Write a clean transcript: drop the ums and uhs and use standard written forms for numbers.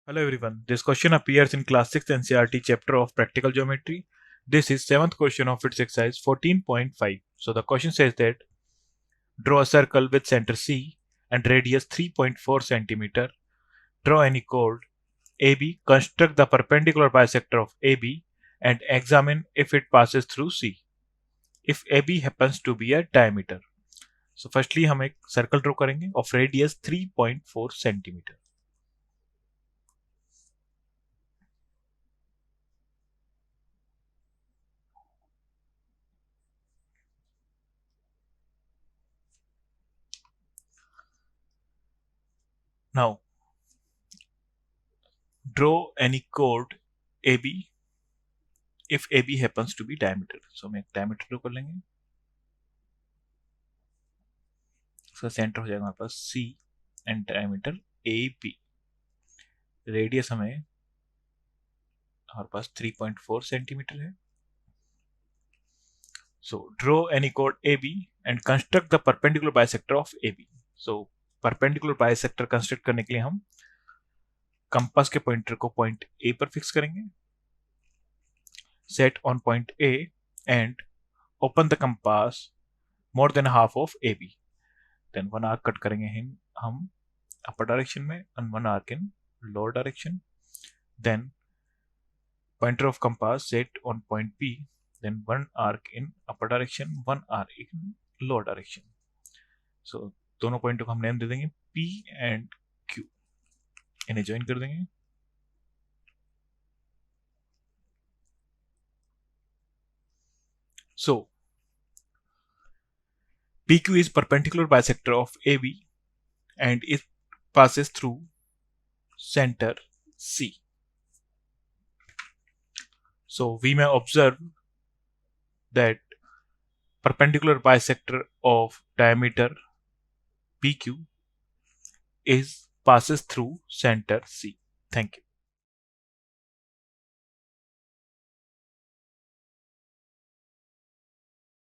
Hello everyone. This question appears in Class 6 NCERT chapter of Practical Geometry. This is 7th question of its exercise 14.5. So the question says that draw a circle with center C and radius 3.4 cm. Draw any chord AB, construct the perpendicular bisector of AB and examine if it passes through C. If AB happens to be a diameter. So firstly हम एक circle draw करेंगे of radius 3.4 cm. Now draw any chord AB if AB happens to be diameter. So हम एक diameter draw कर लेंगे. उसका centre हो जाएगा हमारे पास C and diameter AB. Radius हमारे पास 3.4 सेंटीमीटर है. So draw any chord AB and construct the perpendicular bisector of AB. So perpendicular bisector construct करने के लिए हम कंपास के पॉइंटर को पॉइंट A पर फिक्स करेंगे. Set on point A and open the compass more than half of AB. Then one arc cut करेंगे हम upper direction में and one arc in lower direction. Then pointer of compass set on point P. Then one arc in upper direction, one arc in lower direction. So दोनों पॉइंटों को हम name दे देंगे P and Q. इन्हें join कर देंगे. So PQ is perpendicular bisector of AB and it passes through center C. So we may observe that perpendicular bisector of diameter PQ passes through center C. Thank you.